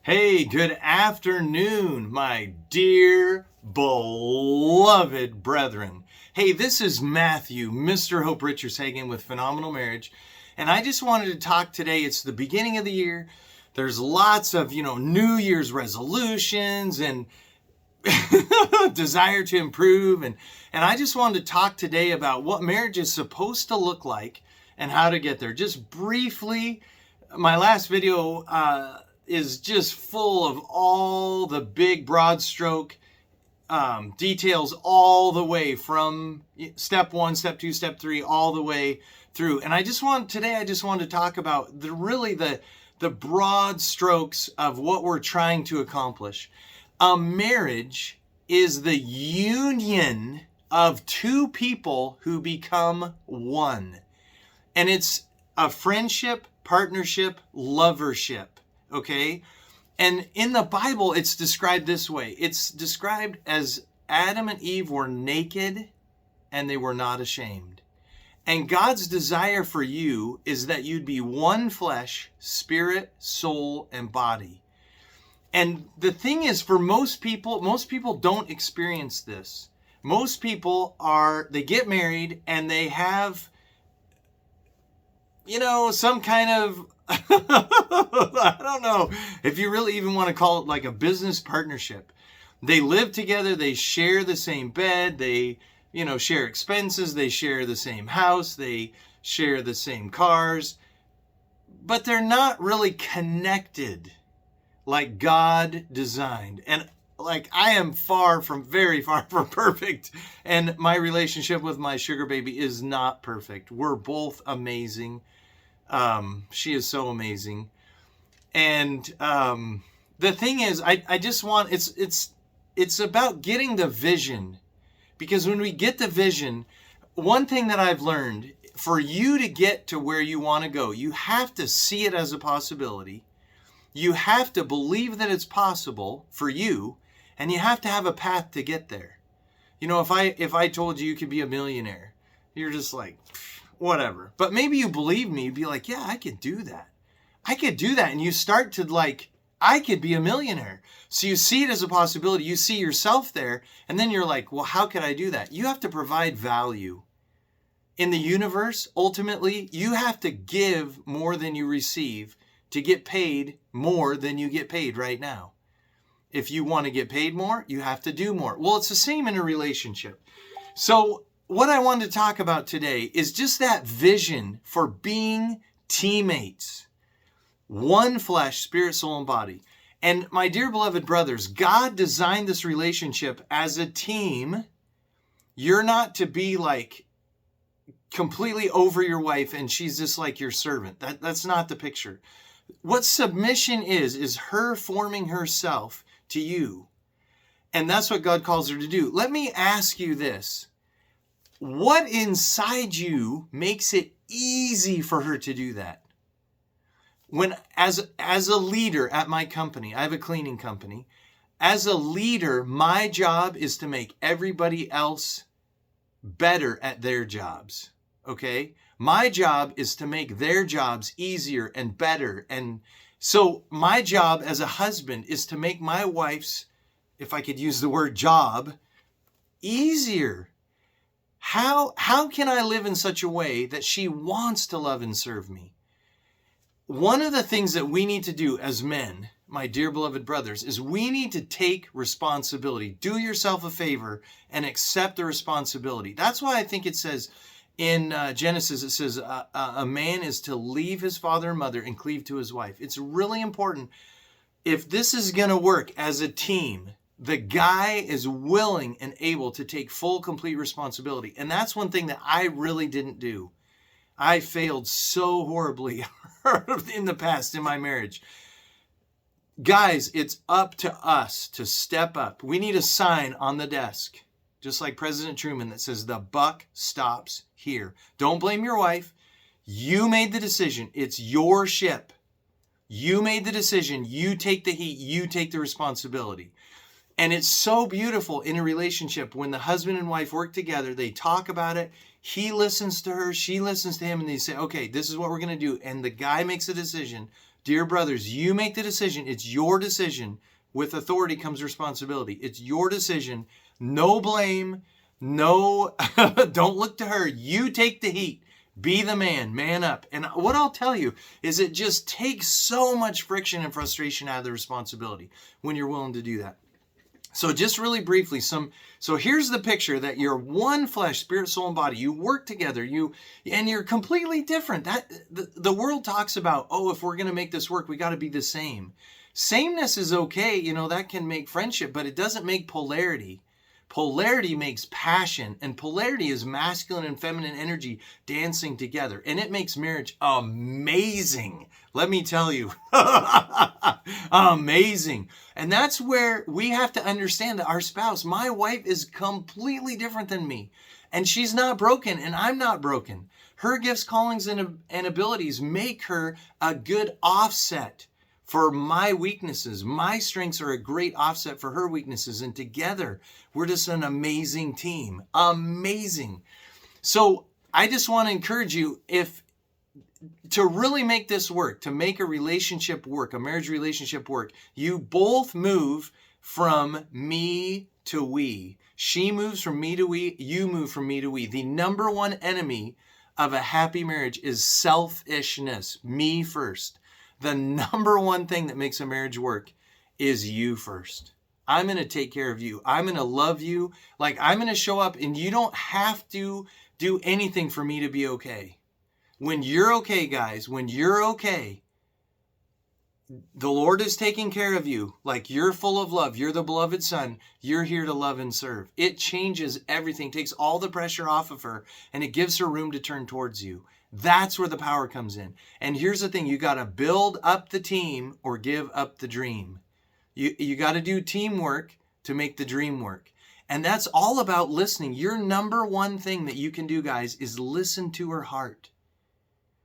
Hey, good afternoon, my dear beloved brethren. Hey, this is Matthew, Mr. Hope Richerzhagen with Phenomenal Marriage. And I just wanted to talk today. It's the beginning of the year. There's lots of, New Year's resolutions and desire to improve. And I just wanted to talk today about what marriage is supposed to look like and how to get there. Just briefly, my last video is just full of all the big broad stroke details all the way from step 1, step 2, step 3, all the way through. And I just wanted to talk about the broad strokes of what we're trying to accomplish. A marriage is the union of two people who become one. And it's a friendship, partnership, lovership. Okay? And in the Bible, it's described this way. It's described as Adam and Eve were naked and they were not ashamed. And God's desire for you is that you'd be one flesh, spirit, soul, and body. And the thing is, for most people don't experience this. Most people they get married and they have, some kind of, I don't know if you really even want to call it like a business partnership. They live together, they share the same bed, they, share expenses, they share the same house, they share the same cars, but they're not really connected like God designed. And like, I am very far from perfect. And my relationship with my sugar baby is not perfect. We're both amazing. She is so amazing. And the thing is, I just want, it's about getting the vision. Because when we get the vision, one thing that I've learned, for you to get to where you want to go, you have to see it as a possibility. You have to believe that it's possible for you, and you have to have a path to get there. If I told you could be a millionaire, you're just like, whatever. But maybe you believe me, you'd be like, yeah, I could do that. I could do that. And you start to I could be a millionaire. So you see it as a possibility. You see yourself there. And then you're like, well, how could I do that? You have to provide value. In the universe, ultimately, you have to give more than you receive to get paid more than you get paid right now. If you want to get paid more, you have to do more. Well, it's the same in a relationship. So what I wanted to talk about today is just that vision for being teammates. One flesh, spirit, soul, and body. And my dear beloved brothers, God designed this relationship as a team. You're not to be like completely over your wife and she's just like your servant. That's not the picture. What submission is her forming herself to you. And that's what God calls her to do. Let me ask you this. What inside you makes it easy for her to do that? When, as a leader at my company, I have a cleaning company. As a leader, my job is to make everybody else better at their jobs. Okay? My job is to make their jobs easier and better. And so my job as a husband is to make my wife's, if I could use the word job, easier. How can I live in such a way that she wants to love and serve me? One of the things that we need to do as men, my dear beloved brothers, is we need to take responsibility. Do yourself a favor and accept the responsibility. That's why I think it says in Genesis, it says a man is to leave his father and mother and cleave to his wife. It's really important. If this is going to work as a team, the guy is willing and able to take full, complete responsibility. And that's one thing that I really didn't do. I failed so horribly in the past in my marriage. Guys, it's up to us to step up. We need a sign on the desk, just like President Truman, that says the buck stops here. Don't blame your wife. You made the decision. It's your ship. You made the decision. You take the heat. You take the responsibility. And it's so beautiful in a relationship when the husband and wife work together, they talk about it, he listens to her, she listens to him, and they say, okay, this is what we're going to do. And the guy makes a decision. Dear brothers, you make the decision. It's your decision. With authority comes responsibility. It's your decision. No blame. No, don't look to her. You take the heat. Be the man up. And what I'll tell you is it just takes so much friction and frustration out of the responsibility when you're willing to do that. So just really briefly, so here's the picture that you're one flesh, spirit, soul, and body. You work together, and you're completely different. That the world talks about, oh, if we're going to make this work, we got to be the same. Sameness is okay, that can make friendship, but it doesn't make polarity. Polarity makes passion, and polarity is masculine and feminine energy dancing together, and it makes marriage amazing. Let me tell you, amazing. And that's where we have to understand that our spouse, my wife, is completely different than me, and she's not broken, and I'm not broken. Her gifts, callings, and abilities make her a good offset for my weaknesses. My strengths are a great offset for her weaknesses. And together, we're just an amazing team. Amazing. So I just want to encourage you, to really make this work, to make a relationship work, a marriage relationship work, you both move from me to we. She moves from me to we. You move from me to we. The number one enemy of a happy marriage is selfishness. Me first. The number one thing that makes a marriage work is you first. I'm going to take care of you. I'm going to love you. Like, I'm going to show up, and you don't have to do anything for me to be okay. When you're okay, guys, when you're okay, the Lord is taking care of you. Like, you're full of love. You're the beloved son. You're here to love and serve. It changes everything, takes all the pressure off of her, and it gives her room to turn towards you. That's where the power comes in. And here's the thing, you got to build up the team or give up the dream. You got to do teamwork to make the dream work. And that's all about listening. Your number one thing that you can do, guys, is listen to her heart.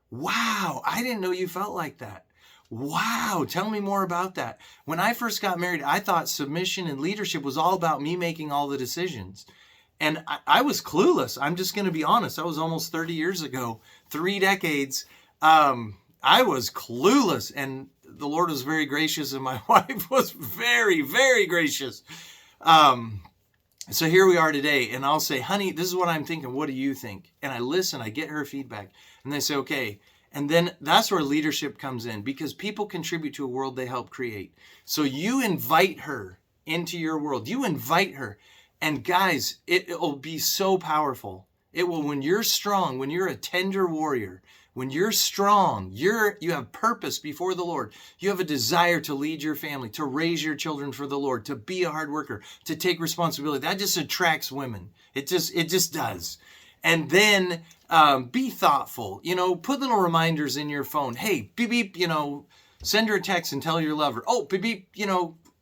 Wow, I didn't know you felt like that. Wow, tell me more about that. When I first got married, I thought submission and leadership was all about me making all the decisions. And I was clueless. I'm just going to be honest. That was almost 30 years ago, 3 decades. I was clueless, and the Lord was very gracious, and my wife was very, very gracious. So here we are today, and I'll say, honey, this is what I'm thinking. What do you think? And I listen. I get her feedback, and they say, okay. And then that's where leadership comes in, because people contribute to a world they help create. So you invite her into your world. You invite her. And guys, it will be so powerful. It will, when you're strong, when you're a tender warrior, when you're strong, you have purpose before the Lord. You have a desire to lead your family, to raise your children for the Lord, to be a hard worker, to take responsibility. That just attracts women. It just does. And then be thoughtful. Put little reminders in your phone. Hey, beep, beep, send her a text and tell your lover. Oh, beep, beep,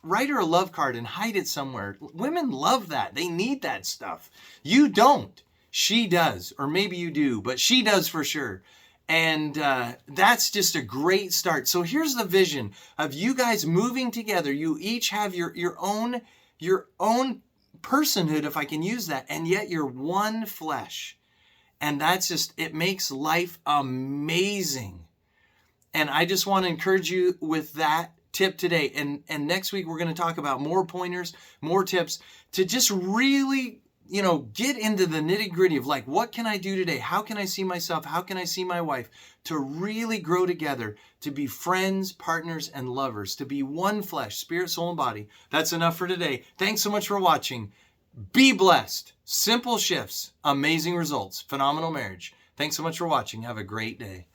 write her a love card and hide it somewhere. Women love that. They need that stuff. You don't. She does. Or maybe you do, but she does for sure. And that's just a great start. So here's the vision of you guys moving together. You each have your own personhood, if I can use that, and yet you're one flesh. And that's just, it makes life amazing. And I just want to encourage you with that tip today. And next week, we're going to talk about more pointers, more tips to just really, get into the nitty gritty of like, what can I do today? How can I see myself? How can I see my wife to really grow together, to be friends, partners, and lovers, to be one flesh, spirit, soul, and body. That's enough for today. Thanks so much for watching. Be blessed. Simple shifts, amazing results, phenomenal marriage. Thanks so much for watching. Have a great day.